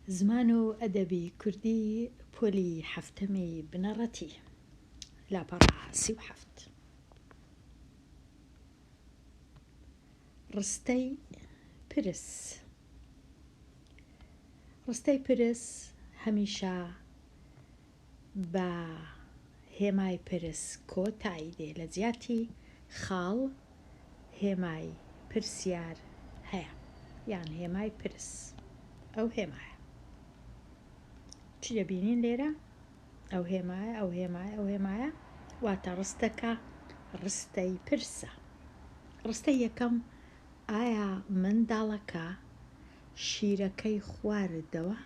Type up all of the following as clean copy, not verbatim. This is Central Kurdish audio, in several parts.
زمان و ئەدەبی کوردی پۆلی هەفتەمی بنەڕەتی لاپەڕا 37 ڕستەی پرس. ڕستەی پرس هەمیشە بە هێمای پرس کۆتایی دێ، لە جیاتی خاڵ هێمای پرسیار هەیە، یان هێمای پرس. ئەو هێمایە چی دەبینین لێرە؟ ئەو هێمایە، ئەو هێمایە، ئەو هێمایە، واتە ڕستەکە ڕستەی پرسە. ڕستەی یەکەم، ئایا منداڵەکە شیرەکەی خواردەوە؟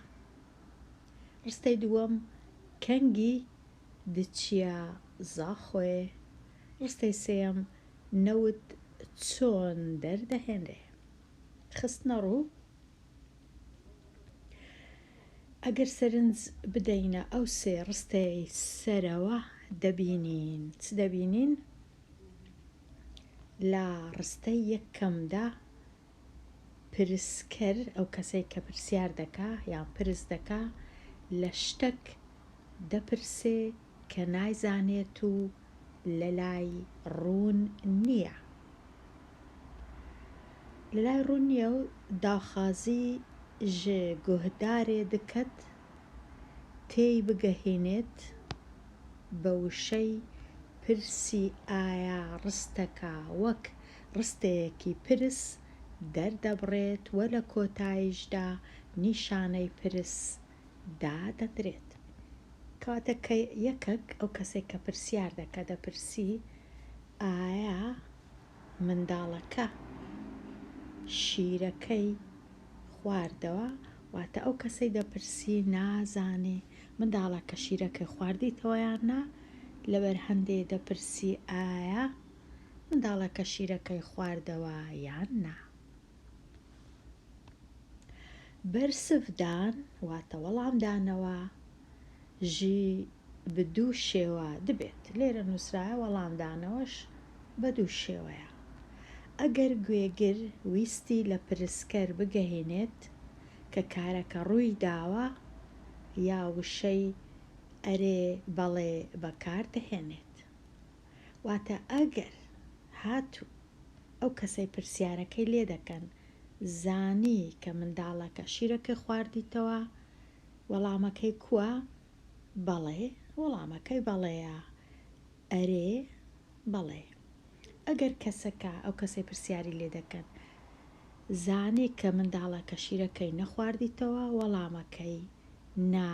ڕستەی دووەم، کەنگی دچیە زاخۆێ؟ ڕستەی سێیەم، نەوت چۆن دەردەهێنرێ؟ خستنە ڕوو. ئەگەر سەرنج بدەینە ئەو سێ ڕستەی سەرەوە دەبینین چ دەبینین؟ لە ڕستەی یەکەمدا پرسکەر، ئەو کەسەی کە پرسیار دەکا یان پرس دەکا، لە شتێک دەپرسێ کە نایزانێت و لە لای ڕوون نییە. لە لای ڕوون نییە و داخوازی ژێ گۆهدارێ دکەت تێی بگەهێنێت بە وشەی پرسی ئایا ڕستەکە وەک ڕستەیەکی پرس دەردەبڕێت و لە کۆتاییشدا نیشانەی پرس دادەدرێت. کاتە کە یەکێک ئەو کەسێک کە پرسیار دەکە دەپرسی ئایا منداڵەکە شیرەکەی خواردەوە، واتە ئەو کەسەی دەپرسی نازانێ منداڵەکە شیرەکەی خواردیتەوە یان نا، لەبەر هەندێ دەپرسی ئایا منداڵەکە شیرەکەی خواردەوە یان نا. بەرسفدان واتە وەڵامدانەوە ژی بە دوو شێوە دەبێت. لێرە نووسرایە وەڵامدانەوەش بە دوو شێوەیە. ئەگەر گوێگر ویستی لە پرسکەر بگەهێنێت کە کارەکە ڕووی داوە، یا وشەی ئەرێ بەڵێ بەکاردەهێنێت. واتە ئەگەر هاتوو ئەو کەسەی پرسیارەکەی لێ دەکەن زانی کە منداڵەکە شیرەکەی خواردیتەوە، وەڵامەکەی کووە؟ بەڵێ. وەڵامەکەی بەڵێیە. ئەرێ؟ بەڵێ. ئەگەر کەسەکە ئەو کەسەی پرسیاری لێ دەکەن زانی کە منداڵەکە شیرەکەی نەخواردیتەوە، وەڵامەکەی نا،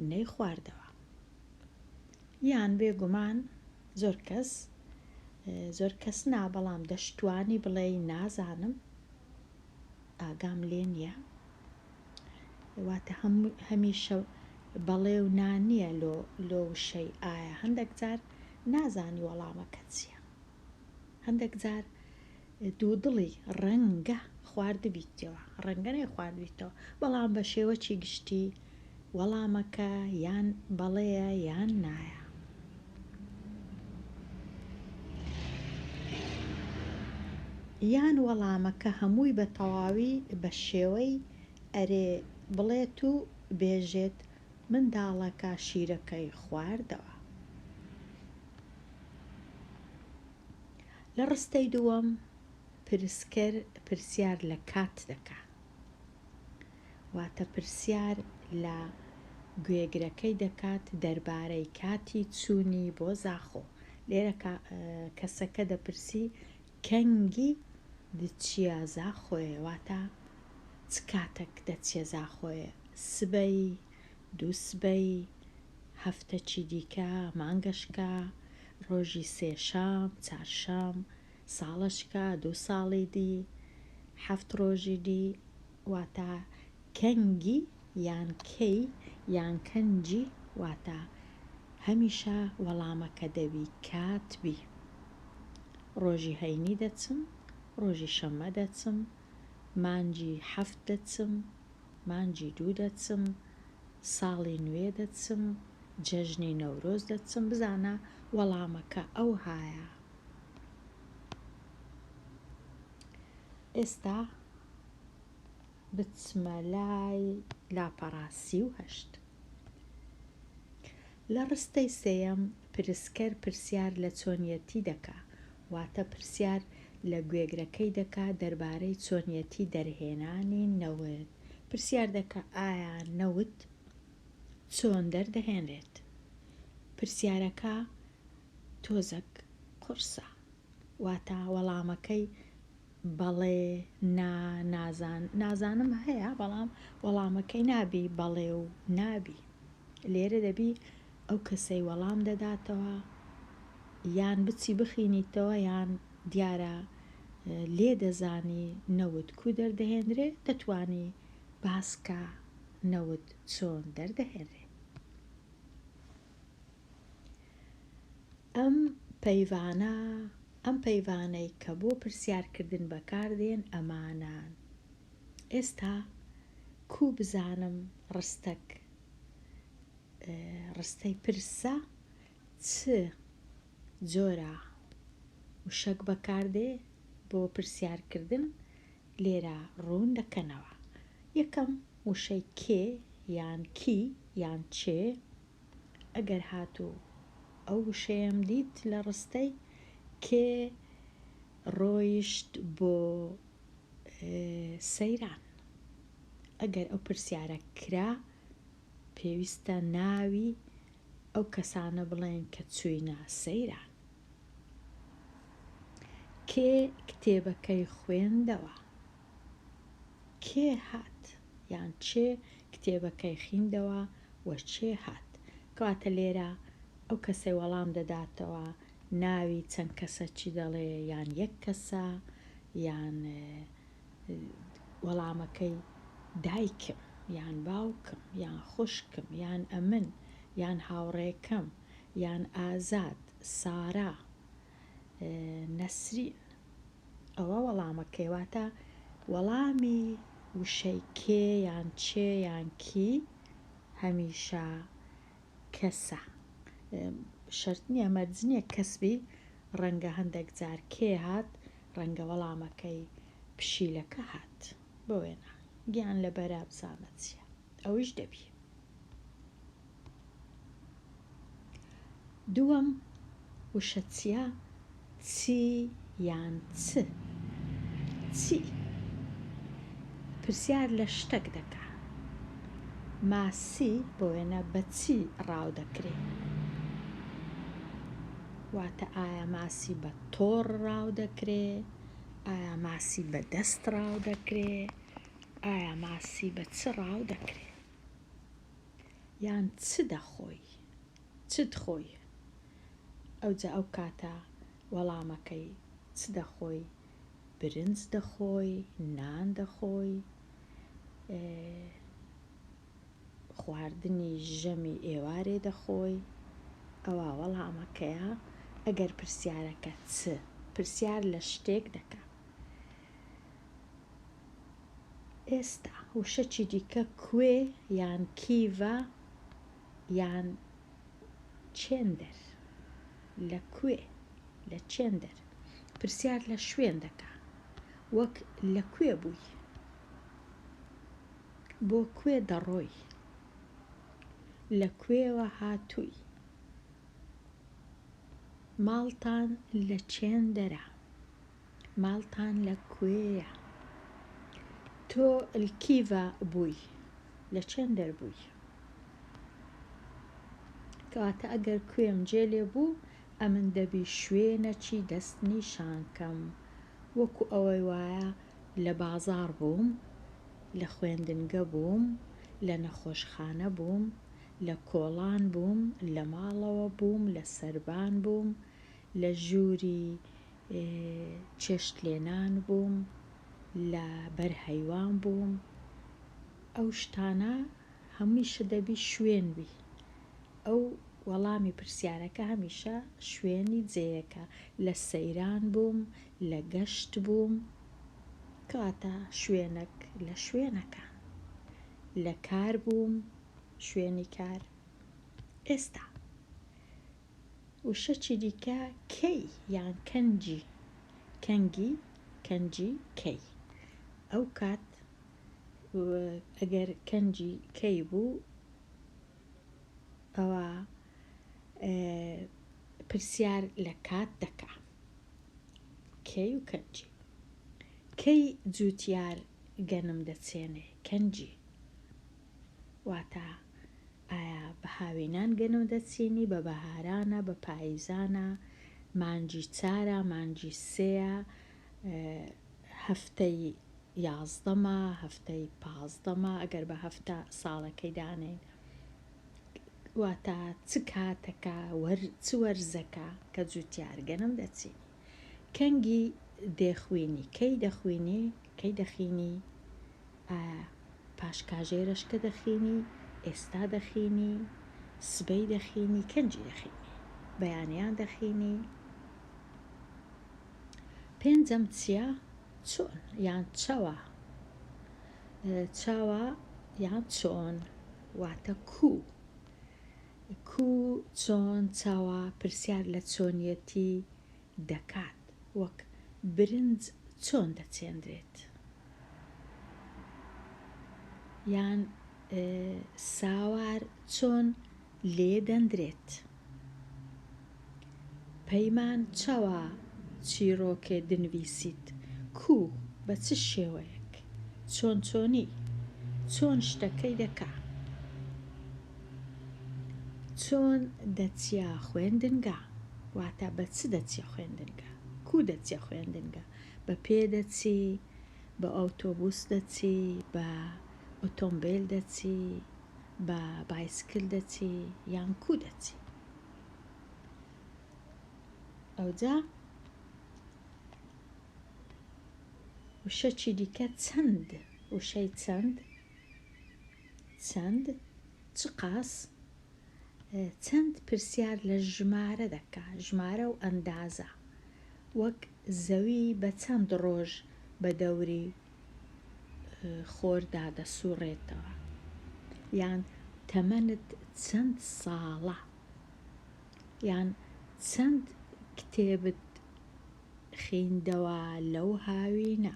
نەیخواردەوە. یان بێگومان زۆر کەس نا، بەڵام دەشتوانی بڵێ نازانم، ئاگام لێ نییە. واتە هەمیشە بەڵێ و نا نییە لۆ وشەی ئایا. هەندێک جار نازانی وەڵامەکە چییە، هەندێک جار دوودڵی ڕەنگە خواردبیتەوە، ڕەنگە نەیخواردبیتەوە، بەڵام بە شێوەی گشتی وەڵامەکە یان بەڵێیە یان نایە. یان وەڵامەکە هەمووی بە تەواوی بە شێوەی ئەرێ بڵێت و بێژێت منداڵەکە شیرەکەی خواردەوە. لە ڕستەی دووەم پرسکەر پرسیار لە کات دەکا، واتە پرسیار لە گوێگرەکەی دەکات دەربارەی کاتی چوونی بۆ زاخۆ. لێرە کەسەکە دەپرسی کەنگی دچیە زاخۆێ، واتە چ کاتێک دەچیە زاخۆیە؟ سبەی، دووسبەی، هەفتەی دیکە، مانگەشکە، ڕۆژی سێشەم، چارشەم، ساڵشکە، 2 ساڵی دی، 7 ڕۆژی دی. واتە کەنگی یان کەی یان کەنجی، واتە هەمیشە وەڵامەکە دەبی کاتبی. ڕۆژی هەینی دەچم، ڕۆژی شەممە دەچم، مانگی 7 دەچم، مانگی 2 دەچم، ساڵی نوێ دەچم، جەژنی نەورۆز دەچم، بزانە وەڵامەکە ئەو هایە. ئێستا بچمە لای لاپەڕاسی و هەشت. لە ڕستەی سێیەم پرسکەر پرسیار لە چۆنیەتی دەکا، واتە پرسیار لە گوێگرەکەی دەکا دەربارەی چۆنیەتی دەرهێنانی نەوت. پرسیار دەکا ئایا نەوت چۆن دەردەهێنرێت. پرسیارەکە تۆزێک قورسە، واتە وەڵامەکەی بەڵێ نازانم هەیە، بەڵام وەڵامەکەی نابی بەڵێ و نابی. لێرە دەبی ئەو کەسەی وەڵام دەداتەوە یان بچی بخینیتەوە یان دیارە لێ دەزانی نەوت کو دەردەهێنرێ، دەتوانی باسکە نەوت چۆن دەردەهێنرێ. ئەم پەیوانەی کە بۆ پرسیارکردن بەکاردێن ئەمانان. ئێستا کو بزانم ڕستەی پرسە چ جۆرە وشەک بەکاردێ بۆ پرسیارکردن، لێرە ڕوون دەکەنەوە. یەکەم وشەی کێ یان کی یان چێ. ئەگەر هاتوو ئەو وشەیەم دیت لە ڕستەی کێ ڕۆیشت بۆ سەیران. ئەگەر ئەو پرسیارە کرا پێویستە ناوی ئەو کەسانە بڵێن کە چووینە سەیران. کێ کتێبەکەی خوێندەوە. کێ هات یان چێ کتێبەکەی خوێندەوە و چێ هات. کەواتە لێرە ئەو کەسەی وەڵام دەداتەوە ناوی چەند کەسە چی دەڵێ، یان یەک کەسە یان وەڵامەکەی دایکم یان باوکم یان خوشکم یان ئەمن یان هاوڕێکەم یان ئازاد، سارا، نەسرین. ئەوە وەڵامەکەی، واتە وەڵامی وشەی کێ یان چێ یان کی هەمیشە کەسە. شەرت نییە مەرج نییە کەسبی، ڕەنگە هەندێک جار کێ هات، ڕەنگە وەڵامەکەی پشیلەکە هات، بۆ وێنە گیان لە بەرە بزانە چییە، ئەویش دەبی. دووەم وشە چییە؟ چی یان چ. چی پرسیار لە شتێک دەکا. ماسی بۆ وێنە بە چی ڕاو دەکرێ، واتە ئایا ماسی بە تۆڕ ڕاو دەکرێ، ئایا ماسی بە دەست ڕاو دەکرێ، ئایا ماسی بە چ ڕاو دەکرێ، یان چ دەخۆی، چت خۆی. ئەوجا ئەو کاتە وەڵامەکەی چ دەخۆی، برنج دەخۆی، نان دەخۆی، خواردنی ژەمی ئێوارێ دەخۆی. ئەوە وەڵامەکەیە ئەگەر پرسیارەکە چ پرسیار لە شتێک دەکا. ئێستا وشەکی دیکە کوێ یان کیڤە یان چێندەر. لەکوێ لە چێندەر پرسیار لە شوێن دەکا، وەک لەکوێ بووی، بۆ کوێ دەڕۆی، لەکوێوە هاتووی، ماڵتان لە چێندەرە، ماڵتان لەکوێیە، تۆ لکیڤە بووی، لە چێندەر بووی. کەواتە ئەگەر کوێم جێلێ بوو ئەمن دەبی شوێنەکی دەست نیشانکەم، وەکو ئەوەی وایە لە بازاڕ بووم، لە خوێندنگە بووم، لە نەخۆشخانە بووم، لە کۆڵان بووم، لە ماڵەوە بووم، لە سەربان بووم، لە ژووری چێشتلێنان بووم، لە بەرهەیوان بووم. ئەو شتانە هەمیشە دەبی شوێن بی. ئەو وەڵامی پرسیارەکە هەمیشە شوێنی جێیەکە. لە سەیران بووم، لە گەشت بووم، کەواتە شوێنەک لە شوێنەکە. لە کار بووم، شوێنی کار. ئێستا وشەکی دیکە کەی یان کەنجی. کەنگی، کەنجی، کەی. ئەو کات ئەگەر کەنجی کەی بوو ئەوە پرسیار لە کات دەکا کەی و کەنجی. کەی جووتیار گەنم دەچێنێ کەنجی، واتە ئایا بە هاوینان گەنم دەچێنی، بە بەهارانە، بە پاییزانە، مانگی چارە، مانگی سێیە، هەفتەی 11مە، هەفتەی 15مە ئەگەر بە هەفتە ساڵەکەی دانێن، واتە چ کاتەکە چ وەرزەکە کە جووتیار گەنم دەچێنی. کەنگی دێخوێنی کەی دەخوێنی، کەی دەخینی، پاش کاژێرەشکە دەخینی، ئێستا دەخینی، سبەی دەخینی، کەنجی دەخینی، بەیانیان دەخینی. پێنجەم چییە؟ چۆن یان چەوە. چاوە یان چۆن واتە کوو چۆن چاوە پرسیار لە چۆنیەتی دەکات، وەک برنج چۆن دەچێندرێت، یان ساوار چۆن لێدەندرێت. پەیمان چەوە چیرۆکێ دنویسیت، کوو بە چ شێوەیەک، چۆن چۆنی، چۆن شتەکەی دەکا، چۆن دەچیا خوێندنگە، واتە بە چ دەچیا خوێندنگە، کوو دەچیا خوێندنگە، بە پێ دەچی، بە ئۆتۆبوس دەچی، بە ئۆتۆمبیل دەچی، بە بایسکل دەچی، یان کوو دەچی. ئەوجا وشەی دیکە چەند، وشەی چەند چ قاس، چەند پرسیار لە ژمارە دەکا، ژمارە و ئەندازە، وەک زەوی بە چەند ڕۆژ بە دەوری خۆردا دەسوڕێتەوە، یان تەمەنت چەند ساڵە، یان چەند کتێبت خوێندەوە لەو هاوینە.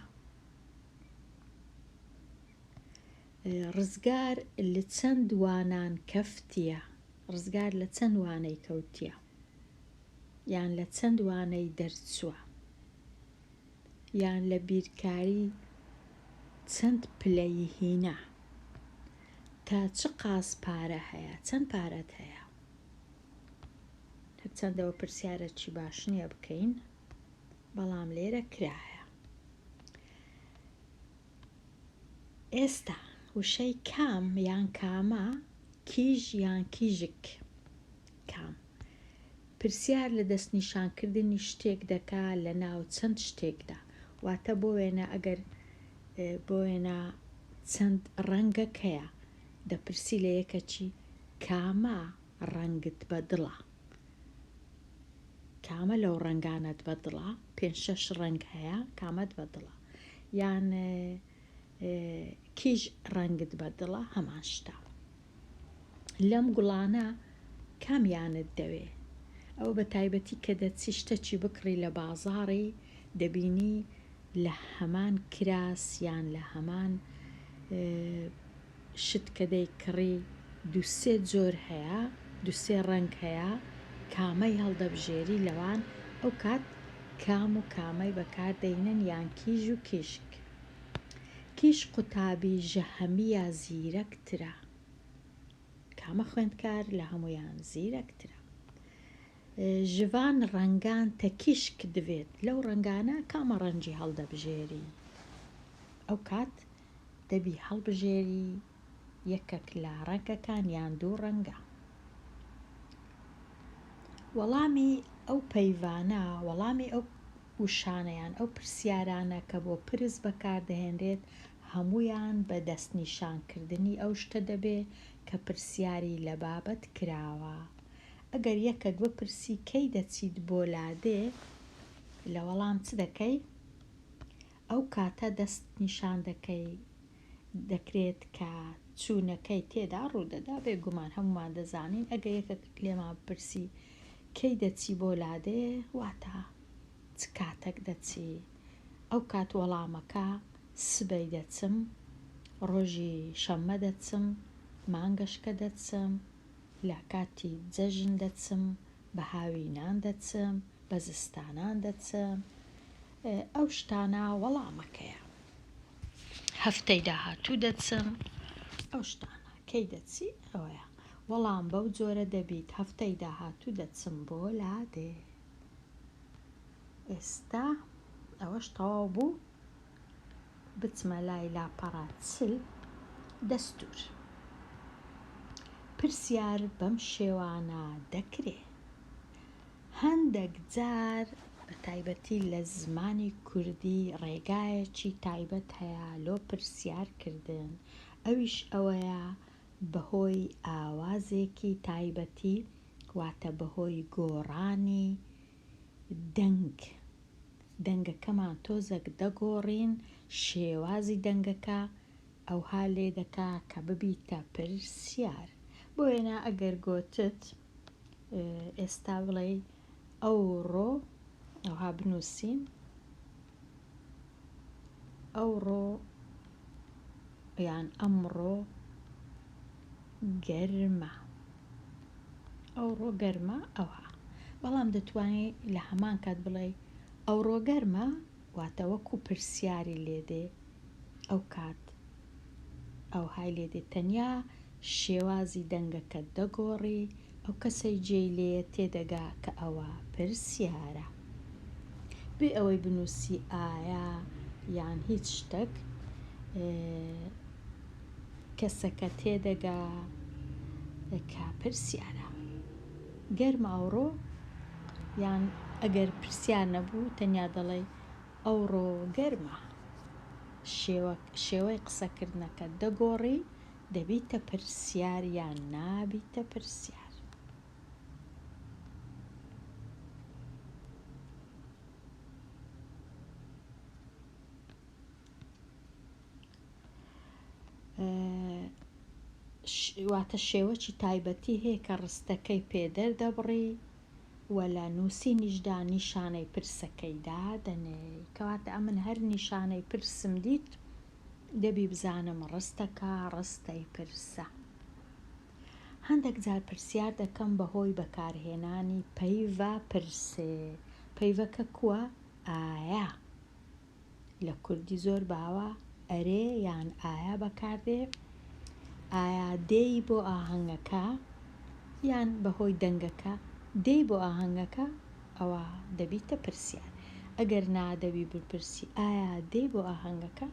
ڕزگار لە چەند وانان کەفتیە، ڕزگار لە چەند وانەی کەوتیە، یان لە چەند وانەی دەرچووە، یان لە بیرکاری چەند پلەی هینە، تا چ قاس پارە هەیە، چەند پارەت هەیە. هەرچەندەوە پرسیارێکی باش نییە بکەین، بەڵام لێرە کرایە. ئێستا وشەی کام یان کامە، کیژ یان کیژک، کام پرسیار لە دەستنیشانکردنی شتێک دەکا لە ناو چەند شتێکدا، واتە بۆ وێنە ئەگەر بۆ وێنە چەند ڕەنگەک هەیە دەپرسی لە یەکەچی کامە ڕەنگت بەدڵە، کامە لەو ڕەنگانت بەدڵە، 5-6 ڕەنگ هەیە کامەت بەدڵە، یان کیژ ڕەنگت بەدڵە، هەمان شتە. لەم گوڵانە کامیانت دەوێ، ئەو بە تایبەتی کە دەچی شتێکی بکڕی لە بازاڕی دەبینی لە هەمان کراس یان لە هەمان شت کە دەیکڕی 2-3 جۆر هەیە، 2-3 ڕەنگ هەیە، کامەی هەڵدەبژێری لەوان، ئەو کات کام و کامەی بەکاردەینن، یان کیژ و کیژک. کیژ قوتابی ژەهەمیە زیرەکترە، کامە خوێندکار لە هەمویان زیرەکترە. ژڤان ڕەنگان تە کیشک دەوێت، لەو ڕەنگانە کامە ڕەنجی هەڵدەبژێری، ئەو کات دەبی هەڵبژێری یەکێک لە ڕەنگەکان یان 2 ڕەنگە. وەڵامی ئەو پەیوانە، وەڵامی ئەو وشانەیان ئەو پرسیارانە کە بۆ پرس بەکاردەهێنرێت هەمویان بە دەستنیشانکردنی ئەو شتە دەبێ کە پرسیاری لە بابەت کراوە. ئەگەر یەکێک بپرسی کەی دەچیت بۆ لادێ، لە وەڵام چ دەکەی؟ ئەو کاتە دەست نیشان دەکرێت کە چوونەکەی تێدا ڕوودەدا، بێگومان هەمومان دەزانین ئەگەر یەکێک لێمان بپرسی کەی دەچی بۆ لادێ، واتە چ کاتێک دەچی، ئەو کات وەڵامەکە سبەی دەچم، ڕۆژی شەممە دەچم، مانگەشکە دەچم، لە کاتی جەژن دەچم، بە هاوینان دەچم، بە زستانان دەچم. ئەو شتانە وەڵامەکەیە. هەفتەی داهاتوو دەچم، ئەو شتانە کەی دەچی ئەوەیە. وەڵام بەو جۆرە دەبیت هەفتەی داهاتوو دەچم بۆ لادێ. ئێستا ئەوەش تەواو بوو، بچمە لای لاپەڕە چل دەستور. پرسیار بەم شێوانە دەکرێ. هەندێک جار بە تایبەتی لە زمانی کوردی ڕێگایەکی تایبەت هەیە لۆ پرسیارکردن، ئەویش ئەوەیە بەهۆی ئاوازێکی تایبەتی، واتە بەهۆی گۆڕانی دەنگەکەمان تۆزێک دەگۆڕین، شێوازی دەنگەکە ئەوها لێ دەکا کە ببیتە پرسیار. بۆ وێنە ئەگەر گوتت ئێستا بڵێ ئەوڕۆ، ئەوها بنووسین ئەوڕۆ یان ئەمڕۆ گەرمە، ئەوڕۆ گەرمە ئەوها. بەڵام دەتوانێت لە هەمان کات بڵێ ئەوڕۆ گەرمە، واتە وەکو پرسیاری لێدێ، ئەو کات ئەوهای لێدێ تەنیا شێوازی دەنگەکە دەگۆڕی، ئەو کەسەی جێی لێ تێدەگا کە ئەوە پرسیارە. بێ ئەوەی بنووسی ئایا یان هیچ شتێک، کەسەکە تێدەگا کە پرسیارە. گەرمە ئەوڕۆ، یان ئەگەر پرسیار نەبوو تەنیا دەڵێ ئەوڕۆ گەرمە. شێوەی قسەکردنەکە دەگۆڕی، دەبیتە پرسیار یان نابیتە پرسیار. واتە شێوەی تایبەتی هەیە کە ڕستەکەی پێدەردەبڕی، وە لە نووسینیشدا نیشانەی پرسەکەیدا دەنێ. کەواتە ئەمن هەر نیشانەی پرسم دیت دەبی بزانم ڕستەکە ڕستەی پرسە. هەندێک جار پرسیار دەکەم بەهۆی بەکارهێنانی پەیڤە پرسێ. پەیڤەکە کووە؟ ئایا. لە کوردی زۆر باوە ئەرێ یان ئایا بەکاردێ. ئایا دێی بۆ ئاهەنگەکە یان بەهۆی دەنگەکە دێی بۆ ئاهەنگەکە، ئەوە دەبیتە پرسیار. ئەگەر نادەبی بپرسی ئایا دێی بۆ ئاهەنگەکە،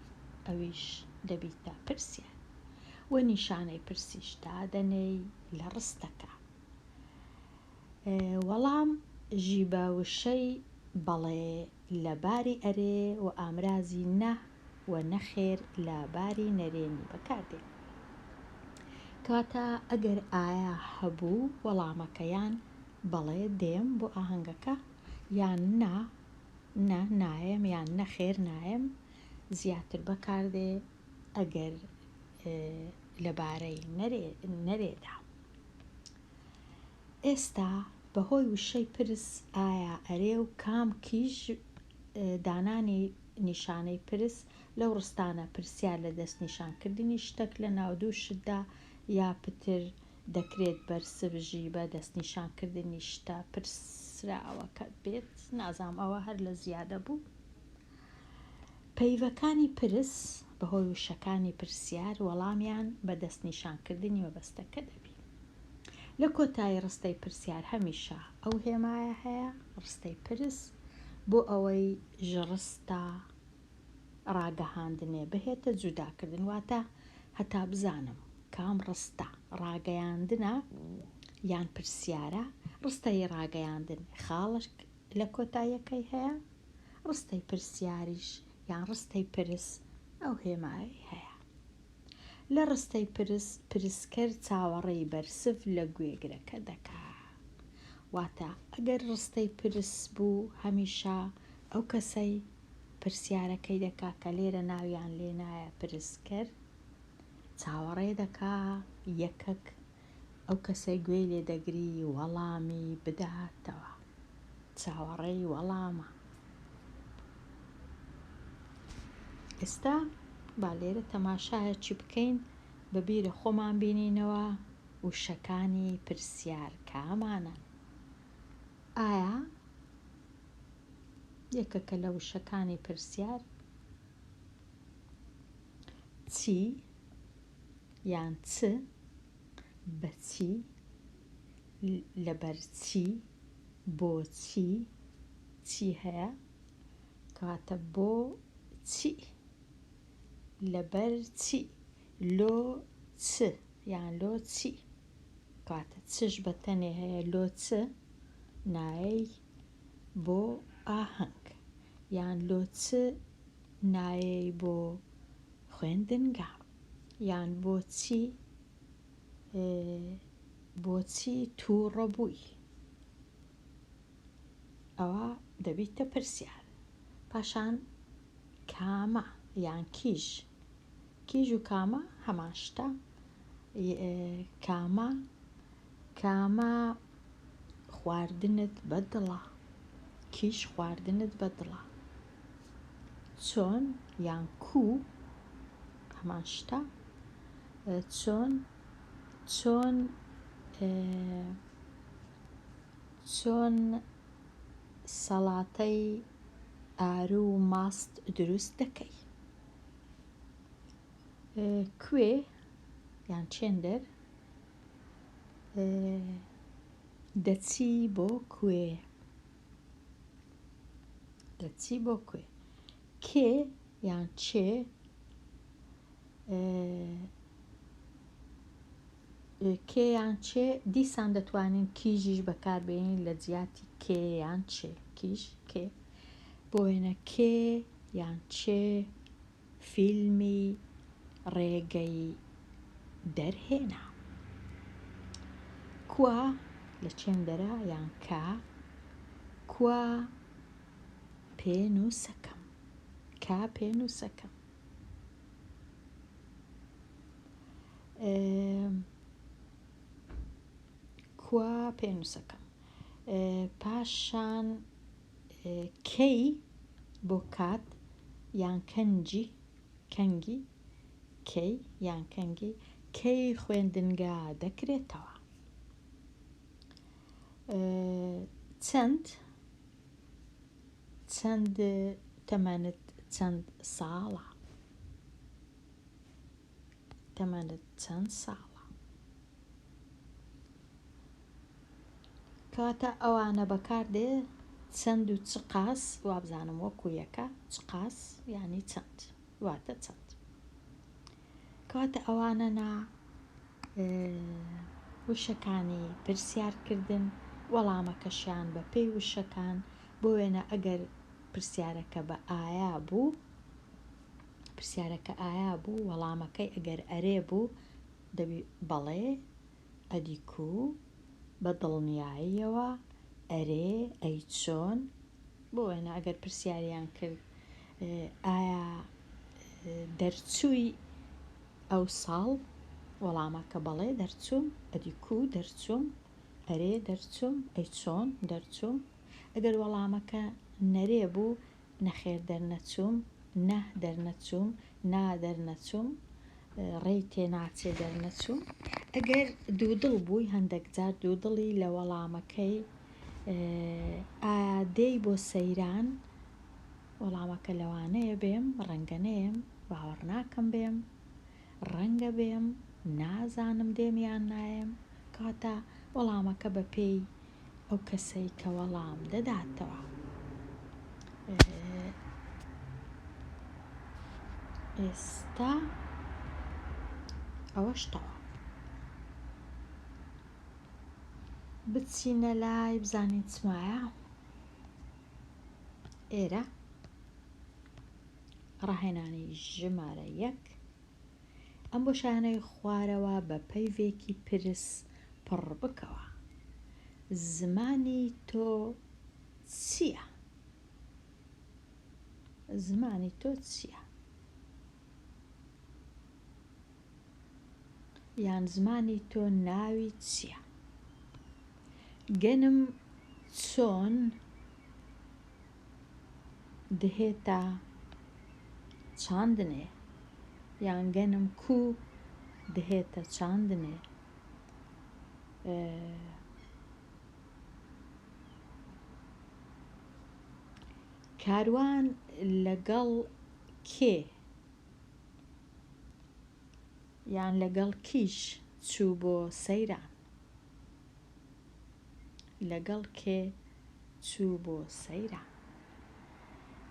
ئەویش دەبیتە پرسیار. وە نیشانەی پرسیشدا دەنێی لە ڕستەکە. وەڵام ژی بە وشەی بەڵێ لە باری ئەرێ و ئامرازی نە و نەخێر لە باری نەرێنی بەکاردێ. کەواتە ئەگەر ئایا هەبوو وەڵامەکە یان بەڵێ دێم بۆ ئاهەنگەکە، یان نە نایم، یان نەخێر نایم، زیاتر بەکاردێ ئەگەر لەبارەی نەرێدا. ئێستا بەهۆی وشەی پرس ئایا ئەرێ و کام کیژ دانانی نیشانەی پرس لەو ڕستانە پرسیار لە دەست نیشانکردنی شتێک لە ناودوو شتدا یا پتر دەکرێت بەرسبژی بە دەست نیشانکردنی شتە پرسراوەکە بێت. نازام ئەوە هەر لە زیادە بوو. پەیڤەکانی پرس بەهۆی وشەکانی پرسیار وەڵامیان بە دەست نیشانکردنی وەبەستەکە دەبی. لە کۆتایی ڕستەی پرسیار هەمیشە ئەو هێمایە هەیە، ڕستەی پرس بۆ ئەوەی ژڕستە ڕاگەهاندنێ بهێتە جوداکردن، واتە هەتا بزانم کام ڕستە ڕاگەیاندنە یان پرسیارە. ڕستەی ڕاگەیاندن خاڵش لە کۆتاییەکەی هەیە، ڕستەی پرسیاریش یان ڕستەی پرس ئەو هێمایی هەیە. لە ڕستەی پرسکەر چاوەڕێی بەرسف لە گوێگرەکە دەکا. واتە ئەگەر ڕستەی پرس بوو هەمیشە ئەو کەسەی پرسیارەکەی دەکا کە لێرە ناویان لێ نایە پرسکەر، چاوەڕێ دەکا یەکەک ئەو کەسەی گوێی لێ دەگری وەڵامی بداتەوە. چاوەڕێی وەڵامە. ئێستا با لێرە تەماشایەکی بکەین بە بیرە خۆمان بینینەوە وشەکانی پرسیار کامانە. ئایا یەکێکە لە وشەکانی پرسیار چی یان چ، بەچی، لەبەرچی، بۆچی، چی هەیە کەواتە بۆ چی، لەبەر چی، لۆ چ یان لۆ چی کەواتە چش بەتەنێ هەیە، لۆ چ نایەی بۆ ئاهەنگ، یان لۆ چ نایەی بۆ خوێندنگە، یان بۆچی تووڕە بووی. ئەوە دەبیتە پرسیار. پاشان کامە یان کیژ، کیژ و کامە هەمان شتە. کامە خواردنت بەدڵە، کیژ خواردنت بەدڵە. چۆن یان کوو هەمان شتە. چۆن سەڵاتەی ئارو و ماست دروست دەکەی. کوێ یان چێندەر دەچی بۆ کوێ، دەچی بۆ کوێ. کێ یان چێ کێ یان چێ دیسان دەتوانین کیژیش بەکاربێنین لە جیاتی کێ یان چێ. کیژ کێ بۆ وێنە کێ یان چێ فیلمی ڕێگەی دەرهێنا. کووە لە چێندەرە یان کا، کووە پێنووسەکەم، کا پێنووسەکەم. کووە پێنووسەکەم. پاشان کەی بۆ کات یان کەنگی، کەی یان کەنگی، کەی خوێندنگە دەکرێتەوە. چەند تەمەنت چەند ساڵە، تەمەنت چەند ساڵە. کەواتە ئەوانە بەکاردێ چەند و چ قاس وابزانم وەکو یەکە، چ قاس یانی چەند واتە چەند. کەواتە ئەوانەنا وشەکانی پرسیارکردن، وەڵامەکەشیان بە پێی وشەکان. بۆ وێنە ئەگەر پرسیارەکە بە ئایا بوو، پرسیارەکە ئایا بوو، وەڵامەکەی ئەگەر ئەرێ بوو دەبی بەڵێ، ئەدی کوو، بە دڵنیاییەوە، ئەرێ، ئەی چۆن. بۆ وێنە ئەگەر پرسیاریان کرد ئایا دەرچووی ئەو ساڵ، وەڵامەکە بەڵێ دەرچووم، ئەدی کوو دەرچووم، ئەرێ دەرچووم، ئەی چۆن دەرچووم. ئەگەر وەڵامەکە نەرێ بوو نەخێر دەرنەچووم، نە دەرنەچووم، نا دەرنەچووم، ڕێی تێناچێ دەرنەچووم. ئەگەر دوودڵ بووی هەندێک جار دوودڵی لە وەڵامەکەی ئایا دێی بۆ سەیران، وەڵامەکە لەوانەیە بێم، ڕەنگە نێم، باوەڕ ناکەم بێم، ڕەنگە بێم، نازانم دێم یان نایەم. کەواتە وەڵامەکە بە پێی ئەو کەسەی کە وەڵام دەداتەوە. ئێستا ئەوەشتەوە بچینە لای بزانین چمایە. ئێرە ڕاهێنانی ژمارە 1 ئەم بۆشانەی خوارەوە بە پەیوێکی پرس پڕ بکەوە. زمانی تۆ چییە؟ زمانی تۆ چییە؟ یان زمانی تۆ ناوی چییە؟ گەنم چۆن دەهێتە چاندنێ، یان گەنم کو دەهێتە چاندنێ. کاروان لەگەڵ کێ یان لەگەڵ کیش چوو بۆ سەیران؟ لەگەڵ کێ چوو بۆ سەیران؟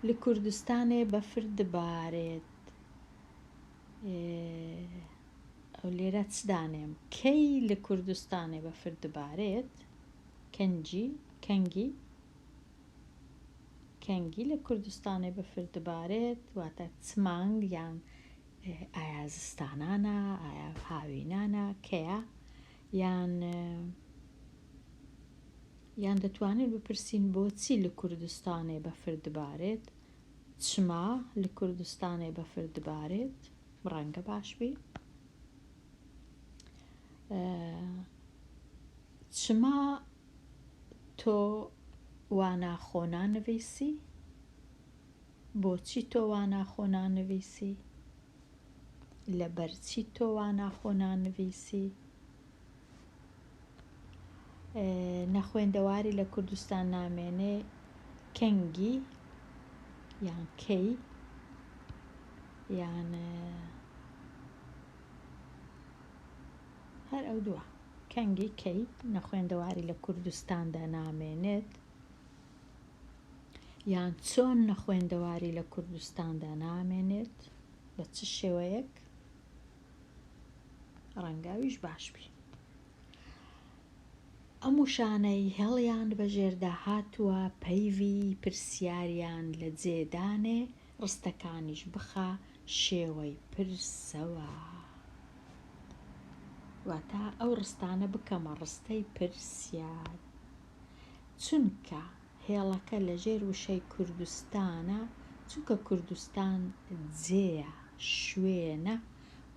لە کوردستانێ بەفر دەبارێت. ئەو لێرە چ دانێم؟ کەی لە کوردستانێ بەفر دەبارێت؟ کەنگی لە کوردستانێ بەفر دەبارێت واتە چ مانگ یان ئایا زستانانە، ئایا هاوینانە، کەیە؟ یان دەتوانن بپرسین بۆچی لە کوردستانێ بەفر دەبارێت؟ چما لە کوردستانێ بەفر دەبارێت؟ ڕەنگە باش بێ. چما تۆ وا ناخۆ نانەویسی؟ بۆچی تۆ وا ناخۆ نانەویسی؟ لەبەرچی تۆ وا ناخۆ نانەویسی؟ نەخوێندەواری لە کوردستان نامێنێ کەنگی یان کەی یان هەر ئەو دووە، کەنگی کەی نەخوێندەواری لە کوردستاندا نامێنێت یان چۆن نەخوێندەواری لە کوردستاندا نامێنێت، بە چ شێوەیەک؟ ڕەنگاویش باش بێ. ئەم وشانەی هێڵیان بەژێردا هاتووە پەیوی پرسیاریان لە جێدانێ ڕستەکانیش بخە شێوەی پرسەوە. واتە ئەو ڕستانە بکەمە ڕستەی پرسیار، چونکە هێڵەکە لەژێر وشەی کوردستانە، چونکە کوردستان جێیە شوێنە،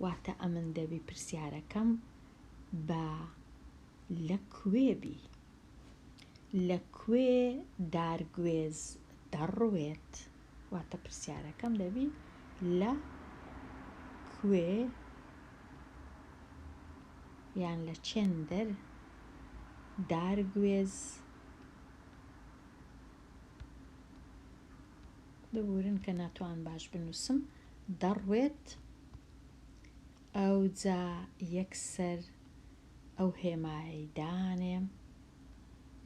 واتە ئەمن دەبی پرسیارەکەم بە لەکوێ بی. لەکوێ دارگوێز دەڕوێت؟ واتە پرسیارەکەم دەبی لە کوێ یان لە چێندەر دارگوێز ببورن کە ناتوان باش بنووسم دەڕوێت. ئەو جا یەکسەر ئەو هێمایی دانێم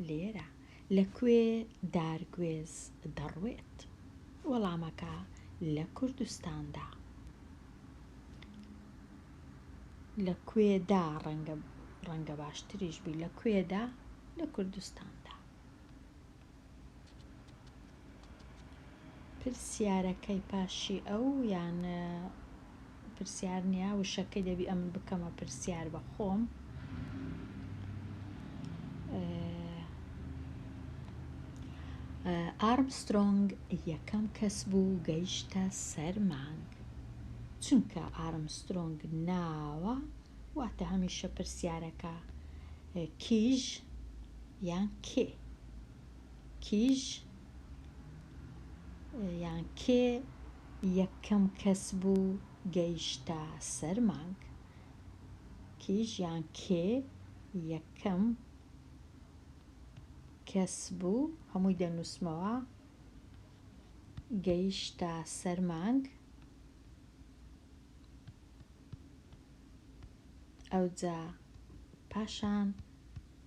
لێرە لەکوێ دارگوێز دەڕوێت؟ وەڵامەکە لە کوردستاندا. لەکوێدا ڕەنگە باشتریش بی، لەکوێدا لە کوردستاندا. پرسیارەکەی پاشی ئەو یان پرسیار نییە، وشەکەی دەبی ئەمن بکەمە پرسیار بە خۆم. ئارمسترۆنگ یەکەم کەس بوو گەیشتە سەر مانگ. چونکە ئارمسترۆنگ ناوە واتە هەمیشە پرسیارەکە کیژ یان کێ. کیژ یان کێ یەکەم کەس بوو گەیشتە سەر مانگ. کیژ یان کێ یەکەم کەس بوو، هەمووی دەنووسمەوە، گەیشتە سەر مانگ. ئەوجا پاشان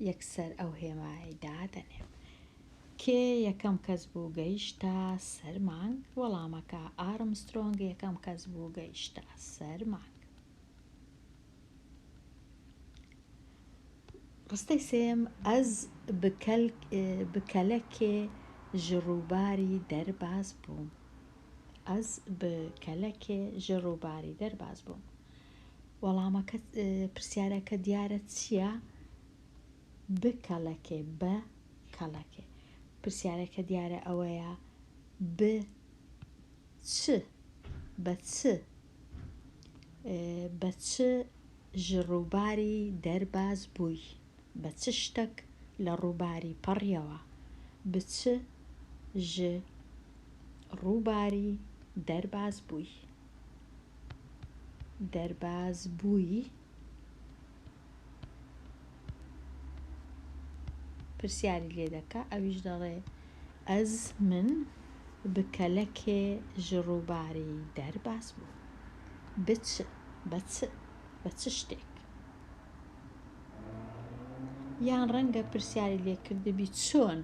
یەکسەر ئەو هێمایی دادەنێم. کێ یەکەم کەس بوو گەیشتە سەر مانگ؟ وەڵامەکە ئارمسترۆنگ یەکەم کەس بوو گەیشتە سەر مانگ. ڕستەی سێم ئەز بکەلەکێ ji ڕووباری دەرباز بووم. ئەز بکەلەکێ ji ڕووباری دەرباز بووم. وەڵامەکە پرسیارەکە دیارە چییە؟ بکەلەکێ، بەکەلەکێ. پرسیارەکە دیارە ئەوەیە بە چ ji ڕووباری دەرباز بووی؟ بە چ شتێک لە ڕووباری پەڕیەوە؟ بە چ ji ڕووباری دەرباز بووی؟ دەرباز بووی پرسیاری لێ دەکا ئەویش دەڵێ ئەز من بکەلەکێ ژڕووباری دەرباز بوو بە چ شتێک یان ڕەنگە پرسیاری لێ کردبی چۆن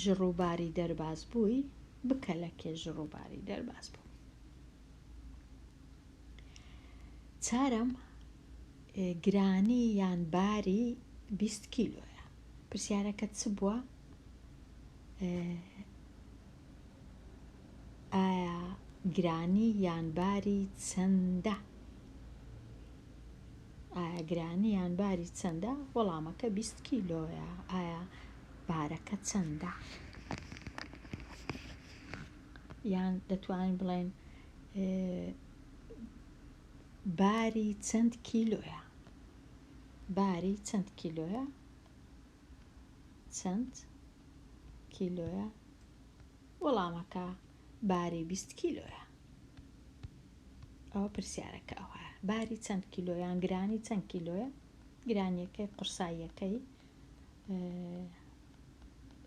ژڕووباری دەرباز بووی بکەلەکێ ژڕووباری دەرباز بوو. چارەم گرانی یان باری 20 کیلۆیە. پرسیارەکە چ بووە؟ ئایا گرانی یان باری چەندە؟ ئایا گرانی یان باری چەندە؟ وەڵامەکە 20 کیلۆیە. ئایا بارەکە چەندە؟ یان دەتوانین بڵێن باری چەند کیلۆیە؟ باری چەند کیلۆیە؟ چەند کیلۆیە؟ وەڵامەکە باری 20 کیلۆیە. ئەوە پرسیارەکە ئەوەیە. باری چەند کیلۆیان گرانی چەند کیلۆیە؟ گرانیەکەی قورساییەکەی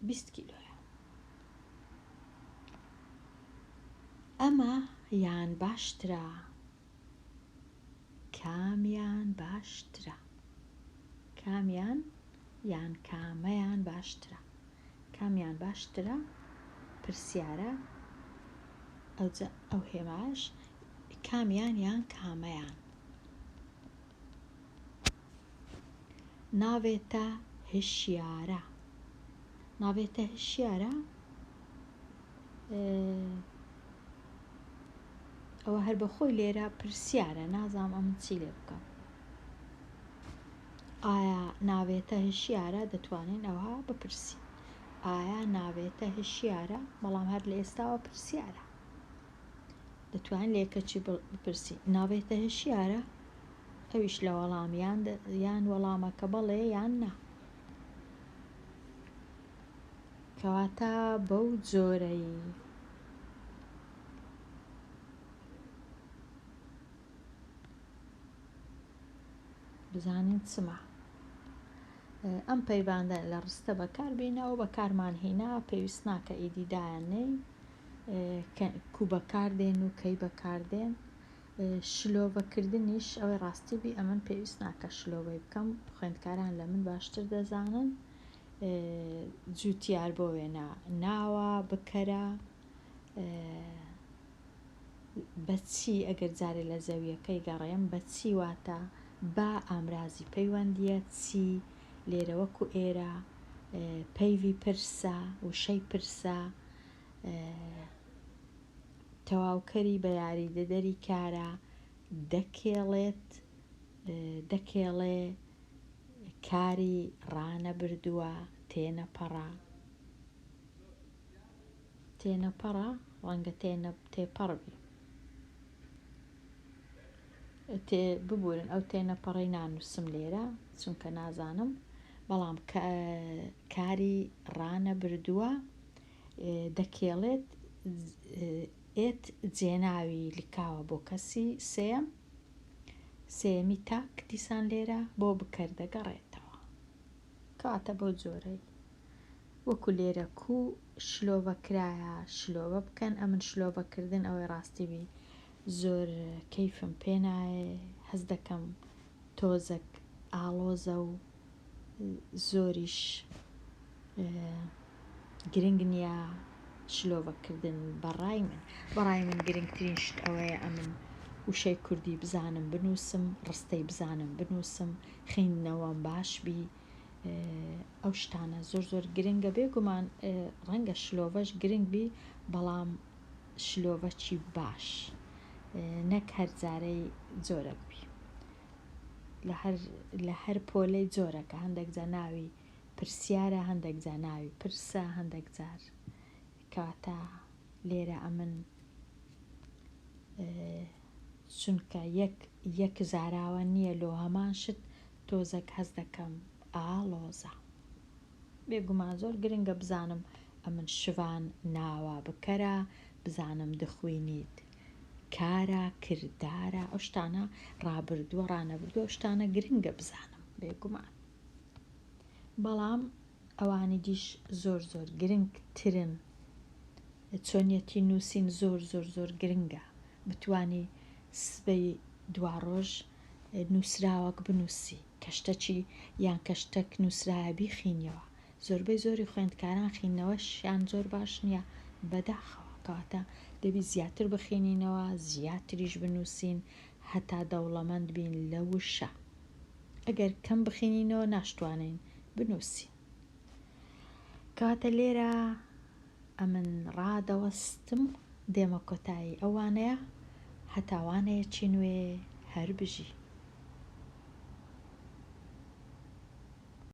20 کیلۆیە. ئەمە یان باشترە؟ کامیان باشترە؟ کامیان یان کامەیان باشترە؟ کامیان باشترە؟ پرسیارە ئەو هێماش کامیان یان کامەیان. ناوێتە هشیارە. ناوێتە هشیارە؟ ئەوە هەر بەخۆی لێرە پرسیارە، نازانم ئەم چی لێ بکەم. ئایا ناوێتە هشیارە؟ دەتوانین ئەوها بپرسین. ئایا ناوێتە هشیارە؟ بەڵام هەر لە ئێستاوە پرسیارە. دەتوانین لە یەکەچی بپرسین ناوێتە هشیارە؟ ئەویش لە وەڵام یان وەڵامەکە بەڵێ یان نا. کەواتە بەو جۆرەی بزانین چما ئەم پەیوەندە لە ڕستە بەکاربێنەوە بەکارمان هێنا پێویست ناکە ئیدیدایان نەی کو بەکاردێن و کەی بەکاردێن. شلۆڤەکردنیش ئەوەی ڕاستی بی ئەمن پێویست ناکە شلۆڤەی بکەم، خوێندکاران لە من باشتر دەزانن. جوتیار بۆ وێنە ناوە بکەرە بەچی ئەگەر جارێ لە زەویەکەی گەڕێم بەچی واتە با ئامرازی پەیوەندیە چی لێرە وەکو ئێرە پەیوی پرسە وشەی پرسە تەواوکەری بە یاریدەدەری کارە دەکێڵێ کاری ڕانەبردووە تێنەپەڕە ڕەنگە تێپەڕبی ببورن ئەو تێنەپەڕەی نانووسم لێرە چونکە نازانم، بەڵام کاری ڕانەبردووە دەکێڵێت جێناوی لکاوە بۆ کەسی سێمی تاک دیسان لێرە بۆ بکەردەگەڕێتەوە. کەواتە بۆ جۆرەی وەکو لێرە کو شلۆڤەکرایە شلۆڤە بکەن. ئەمن شلۆڤەکردن ئەوەی ڕاستی بی زۆر کەیفم پێ نایە، هەز دەکەم تۆزێک ئاڵۆزە و زۆریش گرنگ نییە شلۆڤەکردن. بەڕای من گرنگترین شت ئەوەیە ئەمن وشەی کوردی بزانم بنووسم، ڕستەی بزانم بنووسم، خوێندنەوەم باش بی. ئەو شتانە زۆر گرنگە. بێگومان ڕەنگە شلۆڤەش گرنگ بی، بەڵام شلۆڤەکی باش نەک هەر جارەی جۆرە بی. لە هەر پۆلەی جۆرەکە هەندێک جار ناوی پرسیارە، هەندێک جار ناوی پرسە، هەندێک جار. کەواتە لێرە ئەمن چونکە یەک زاراوە نییە لۆ هەمان شت تۆزێک هەز دەکەم ئالۆزە. بێگومان زۆر گرنگە بزانم ئەمن شوان ناوە بکەرە، بزانم دەخوێنیت کارە کردارە، ئەو شتانە ڕابردووە ڕانەبردووە، ئەو شتانە گرنگە بزانم بێگومان. بەڵام ئەوانی دیش زۆر زۆر گرنگترن. چۆنیەتی نووسین زۆر زۆر زۆر گرنگە. بتوانی سبەی دوا ڕۆژ نووسراوەک بنووسی، کەشتەکی یان کەشتەک نووسرایە بیخینیەوە. زۆربەی زۆری خوێندکاران خینەوەشیان زۆر باش نییە بەداخەوە، کەواتە دەبی زیاتر بخێنینەوە، زیاتریش بنووسین هەتا دەوڵەمەند بین لە وشە. ئەگەر کەم بخێنینەوە ناشتوانین بنووسین. کەواتە لێرە ئەمن ڕادەوەستم دێمە کۆتایی ئەوانەیە هەتاوانەیەکی نوێ هەر بژی.